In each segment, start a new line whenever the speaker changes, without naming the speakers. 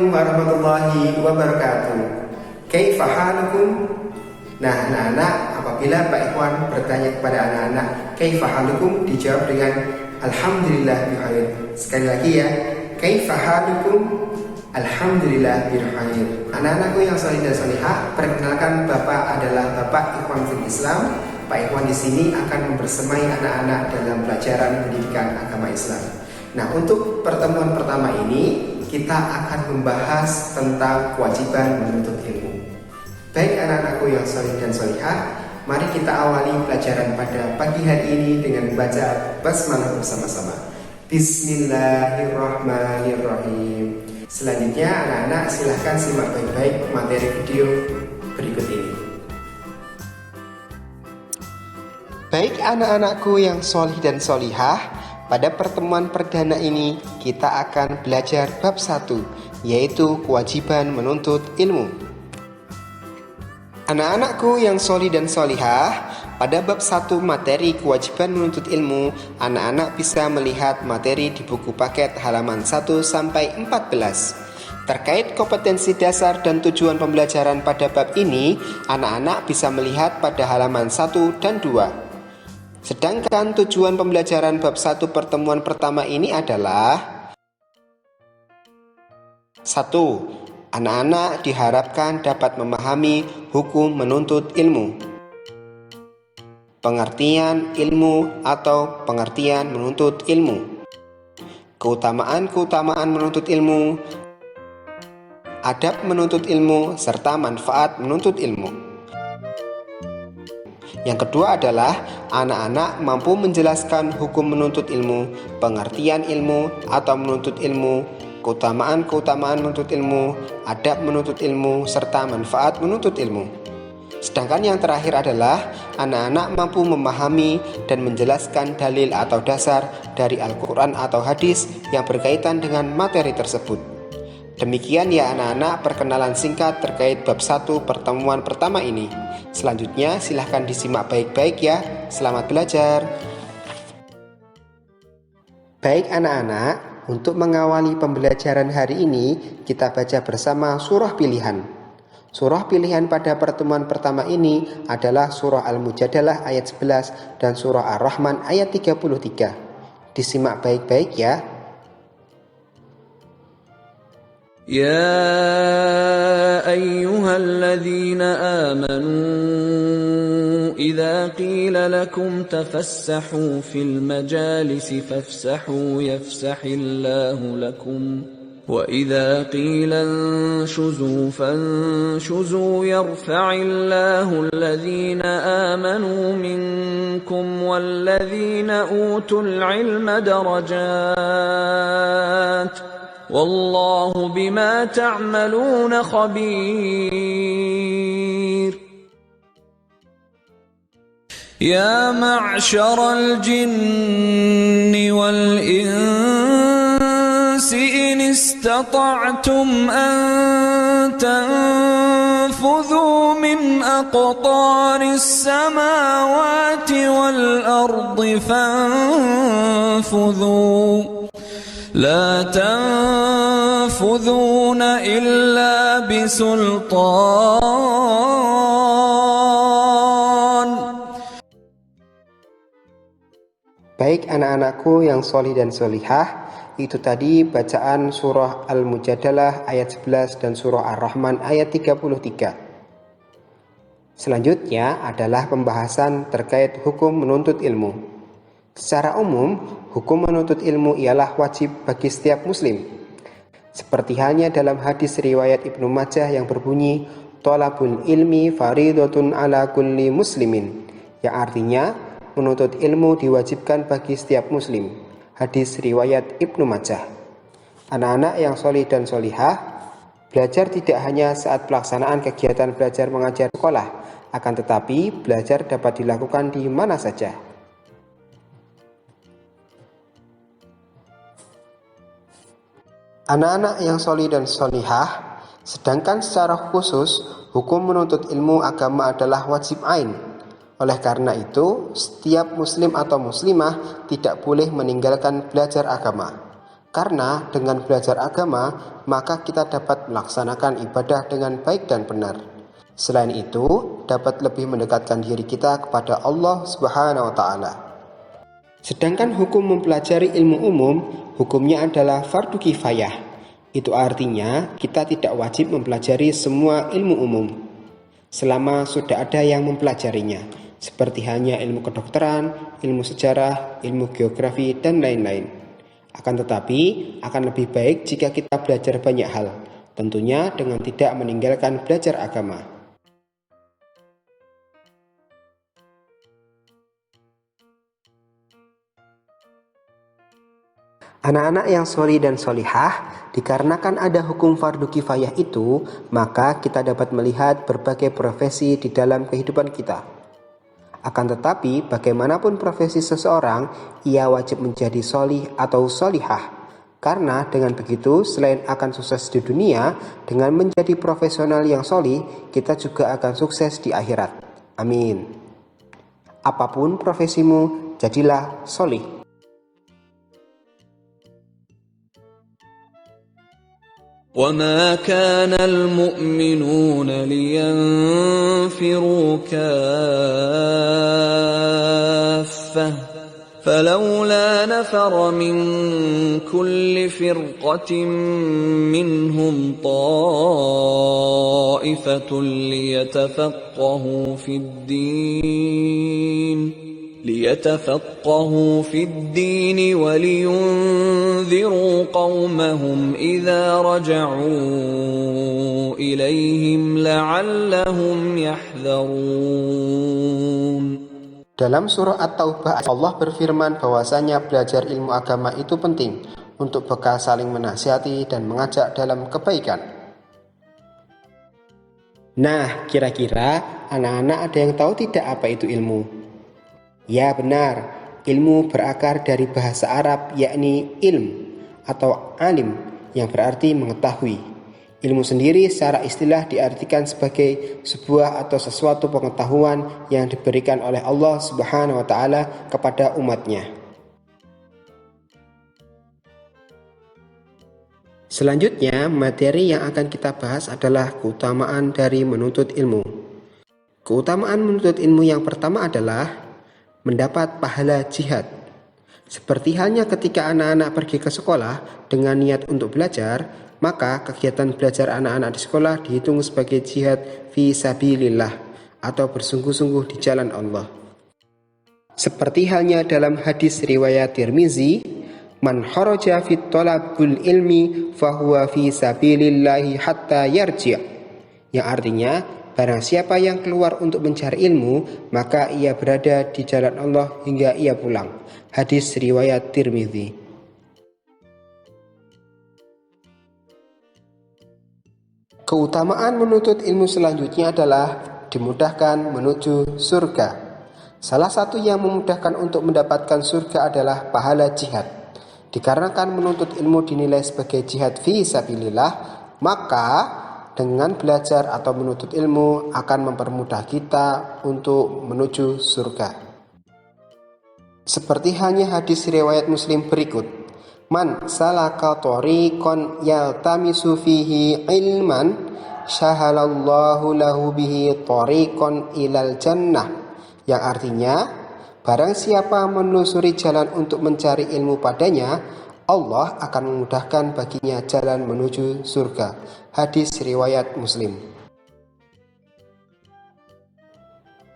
warahmatullahi wabarakatuh. Kaifa halukum? Nah, anak-anak, apabila Pak Ikhwan bertanya kepada anak-anak kaifa halukum, dijawab dengan alhamdulillah bikhair. Sekali lagi ya, kaifa halukum? Alhamdulillah bikhair. Anak-anakku yang saleh dan salihah, perkenalkan Bapak adalah Bapak Ikhwan fil Islam. Pak Ikhwan di sini akan membersamai anak-anak dalam pelajaran pendidikan agama Islam. Nah, untuk pertemuan pertama ini kita akan membahas tentang kewajiban menuntut ilmu. Baik anak-anakku yang saleh dan salihah, mari kita awali pelajaran pada pagi hari ini dengan membaca basmalah bersama-sama. Bismillahirrahmanirrahim. Selanjutnya anak-anak silahkan simak baik-baik materi video berikut ini. Baik anak-anakku yang solih dan solihah, pada pertemuan perdana ini kita akan belajar bab 1, yaitu kewajiban menuntut ilmu. Anak-anakku yang solih dan solihah, pada bab 1 materi kewajiban menuntut ilmu, anak-anak bisa melihat materi di buku paket halaman 1 sampai 14. Terkait kompetensi dasar dan tujuan pembelajaran pada bab ini, anak-anak bisa melihat pada halaman 1 dan 2. Sedangkan tujuan pembelajaran bab 1 pertemuan pertama ini adalah 1. Anak-anak diharapkan dapat memahami hukum menuntut ilmu. Pengertian ilmu atau pengertian menuntut ilmu. Keutamaan-keutamaan menuntut ilmu, adab menuntut ilmu, serta manfaat menuntut ilmu. Yang kedua adalah anak-anak mampu menjelaskan hukum menuntut ilmu, pengertian ilmu atau menuntut ilmu, keutamaan-keutamaan menuntut ilmu, adab menuntut ilmu, serta manfaat menuntut ilmu. Sedangkan yang terakhir adalah anak-anak mampu memahami dan menjelaskan dalil atau dasar dari Al-Quran atau hadis yang berkaitan dengan materi tersebut. Demikian ya anak-anak perkenalan singkat terkait bab 1 pertemuan pertama ini. Selanjutnya silahkan disimak baik-baik ya. Selamat belajar. Baik anak-anak, untuk mengawali pembelajaran hari ini kita baca bersama surah pilihan. Surah pilihan pada pertemuan pertama ini adalah surah Al-Mujadalah ayat 11 dan surah Ar-Rahman ayat 33. Disimak baik-baik ya.
يا أيها الذين آمنوا إذا قيل لكم تفسحوا في المجالس فافسحوا يفسح الله لكم وإذا قيل انشزوا فانشزوا يرفع الله الذين آمنوا منكم والذين أوتوا العلم درجات والله بما تعملون خبير يا معشر الجن والإنس إن استطعتم أن تنفذوا من أقطار السماوات والأرض فانفذوا لا تنفذون إلا بسلطان.
Baik anak-anakku yang solih dan solihah, itu tadi bacaan surah Al-Mujadalah ayat 11 dan surah Ar-Rahman ayat 33. Selanjutnya adalah pembahasan terkait hukum menuntut ilmu. Secara umum, hukum menuntut ilmu ialah wajib bagi setiap muslim. Seperti halnya dalam hadis riwayat Ibnu Majah yang berbunyi, "Thalabul ilmi faridatun ala kulli muslimin", yang artinya menuntut ilmu diwajibkan bagi setiap muslim. Hadis riwayat Ibnu Majah. Anak-anak yang solih dan solihah, belajar tidak hanya saat pelaksanaan kegiatan belajar mengajar sekolah, akan tetapi belajar dapat dilakukan di mana saja. Anak-anak yang solih dan solihah, sedangkan secara khusus hukum menuntut ilmu agama adalah wajib ain. Oleh karena itu, setiap muslim atau muslimah tidak boleh meninggalkan belajar agama. Karena dengan belajar agama, maka kita dapat melaksanakan ibadah dengan baik dan benar. Selain itu, dapat lebih mendekatkan diri kita kepada Allah Subhanahu wa Ta'ala. Sedangkan hukum mempelajari ilmu umum, hukumnya adalah fardu kifayah. Itu artinya kita tidak wajib mempelajari semua ilmu umum selama sudah ada yang mempelajarinya, seperti hanya ilmu kedokteran, ilmu sejarah, ilmu geografi, dan lain-lain. Akan tetapi, akan lebih baik jika kita belajar banyak hal, tentunya dengan tidak meninggalkan belajar agama. Anak-anak yang sholih dan sholihah, dikarenakan ada hukum fardu kifayah itu, maka kita dapat melihat berbagai profesi di dalam kehidupan kita. Akan tetapi, bagaimanapun profesi seseorang, ia wajib menjadi sholih atau sholihah. Karena dengan begitu, selain akan sukses di dunia, dengan menjadi profesional yang sholih, kita juga akan sukses di akhirat. Amin. Apapun profesimu, jadilah sholih.
وما كان المؤمنون لينفروا كافة فلولا نفر من كل فرقة منهم طائفة ليتفقهوا في الدين ولينذروا قومهم إذا رجعوا إليهم لعلهم يحذرون.
Dalam surah At-Taubah, Allah berfirman bahwasanya belajar ilmu agama itu penting untuk bekal saling menasihati dan mengajak dalam kebaikan. Nah, kira-kira anak-anak ada yang tahu tidak apa itu ilmu? Ya benar, ilmu berakar dari bahasa Arab yakni ilm atau alim yang berarti mengetahui. Ilmu sendiri secara istilah diartikan sebagai sebuah atau sesuatu pengetahuan yang diberikan oleh Allah Subhanahu wa Ta'ala kepada umatnya. Selanjutnya, materi yang akan kita bahas adalah keutamaan dari menuntut ilmu. Keutamaan menuntut ilmu yang pertama adalah mendapat pahala jihad. Seperti halnya ketika anak-anak pergi ke sekolah dengan niat untuk belajar, maka kegiatan belajar anak-anak di sekolah dihitung sebagai jihad fi sabilillah atau bersungguh-sungguh di jalan Allah. Seperti halnya dalam hadis riwayat Tirmizi, man kharaja fit talabul ilmi fahuwa fi sabilillahi hatta yarji', yang artinya barang siapa yang keluar untuk mencari ilmu, maka ia berada di jalan Allah hingga ia pulang. Hadis riwayat Tirmizi. Keutamaan menuntut ilmu selanjutnya adalah dimudahkan menuju surga. Salah satu yang memudahkan untuk mendapatkan surga adalah pahala jihad. Dikarenakan menuntut ilmu dinilai sebagai jihad fi sabilillah, maka dengan belajar atau menuntut ilmu akan mempermudah kita untuk menuju surga. Seperti halnya hadis riwayat Muslim berikut. Man salaka tariqan yaltamisu fihi ilman syahalallahu lahu bihi tariqan ilal jannah, yang artinya barang siapa menelusuri jalan untuk mencari ilmu padanya, Allah akan memudahkan baginya jalan menuju surga. Hadis riwayat Muslim.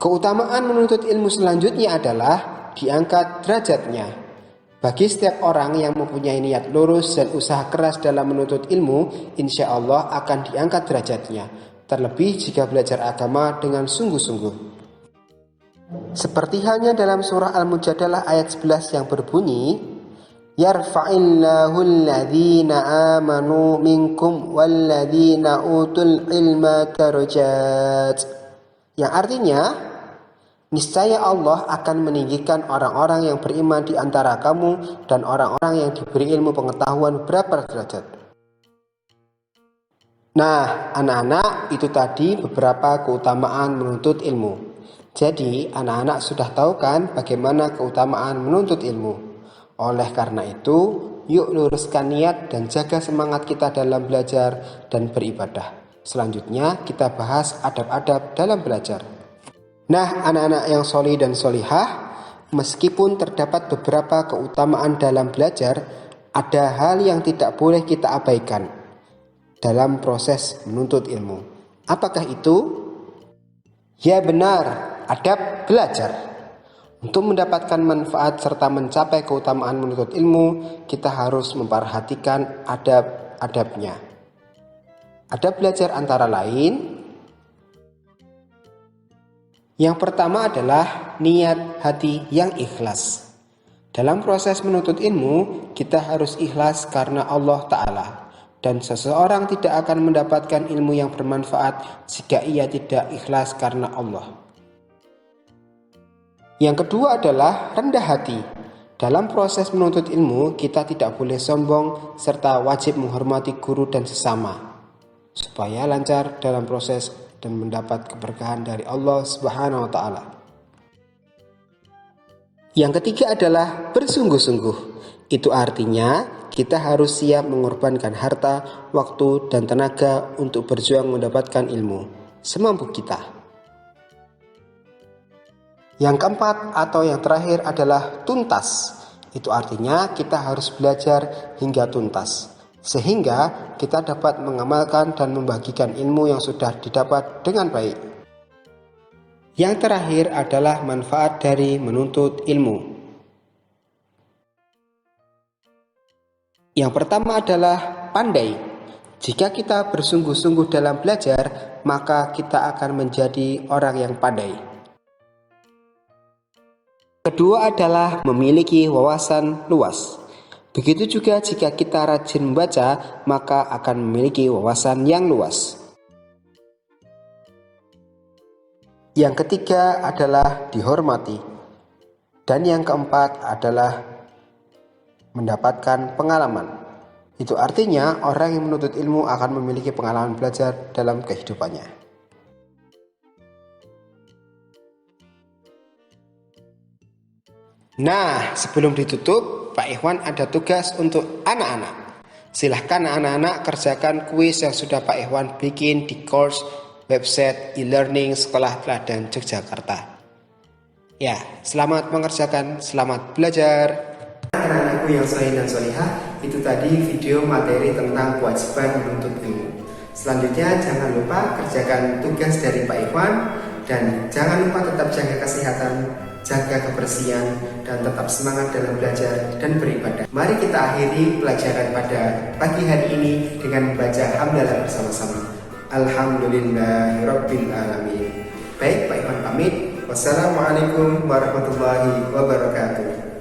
Keutamaan menuntut ilmu selanjutnya adalah diangkat derajatnya. Bagi setiap orang yang mempunyai niat lurus dan usaha keras dalam menuntut ilmu, insya Allah akan diangkat derajatnya, terlebih jika belajar agama dengan sungguh-sungguh. Seperti halnya dalam surah Al-Mujadalah ayat 11 yang berbunyi, yarfa'illahu alladhina amanu minkum walladhina utul ilma darajat, yang artinya niscaya Allah akan meninggikan orang-orang yang beriman di antara kamu dan orang-orang yang diberi ilmu pengetahuan berapa derajat. Nah, anak-anak, itu tadi beberapa keutamaan menuntut ilmu. Jadi, anak-anak sudah tahu kan bagaimana keutamaan menuntut ilmu. Oleh karena itu, yuk luruskan niat dan jaga semangat kita dalam belajar dan beribadah. Selanjutnya kita bahas adab-adab dalam belajar. Nah, anak-anak yang solih dan solihah, meskipun terdapat beberapa keutamaan dalam belajar, ada hal yang tidak boleh kita abaikan dalam proses menuntut ilmu. Apakah itu? Ya benar, adab belajar. Untuk mendapatkan manfaat serta mencapai keutamaan menuntut ilmu, kita harus memperhatikan adab-adabnya. Adab belajar antara lain, yang pertama adalah niat hati yang ikhlas. Dalam proses menuntut ilmu, kita harus ikhlas karena Allah Ta'ala. Dan seseorang tidak akan mendapatkan ilmu yang bermanfaat jika ia tidak ikhlas karena Allah. Yang kedua adalah rendah hati. Dalam proses menuntut ilmu, kita tidak boleh sombong serta wajib menghormati guru dan sesama, supaya lancar dalam proses dan mendapat keberkahan dari Allah Subhanahu wa Ta'ala. Yang ketiga adalah bersungguh-sungguh. Itu artinya kita harus siap mengorbankan harta, waktu, dan tenaga untuk berjuang mendapatkan ilmu semampu kita. Yang keempat atau yang terakhir adalah tuntas. Itu artinya kita harus belajar hingga tuntas, sehingga kita dapat mengamalkan dan membagikan ilmu yang sudah didapat dengan baik. Yang terakhir adalah manfaat dari menuntut ilmu. Yang pertama adalah pandai. Jika kita bersungguh-sungguh dalam belajar, maka kita akan menjadi orang yang pandai. Kedua adalah memiliki wawasan luas. Begitu juga jika kita rajin membaca, maka akan memiliki wawasan yang luas. Yang ketiga adalah dihormati. Dan yang keempat adalah mendapatkan pengalaman. Itu artinya orang yang menuntut ilmu akan memiliki pengalaman belajar dalam kehidupannya. Nah, sebelum ditutup, Pak Ikhwan ada tugas untuk anak-anak. Silahkan anak-anak kerjakan kuis yang sudah Pak Ikhwan bikin di course website e-learning Sekolah Teladan Yogyakarta. Ya, selamat mengerjakan, selamat belajar. Anak-anakku yang soleh dan solihah, itu tadi video materi tentang kewajiban menuntut ilmu. Selanjutnya jangan lupa kerjakan tugas dari Pak Ikhwan, dan jangan lupa tetap jaga kesehatan, jaga kebersihan, dan tetap semangat dalam belajar dan beribadah. Mari kita akhiri pelajaran pada pagi hari ini dengan membaca hamdalah bersama-sama. Alhamdulillahirabbil alamin. Baik, Pak Ikhwan pamit. Wassalamualaikum warahmatullahi wabarakatuh.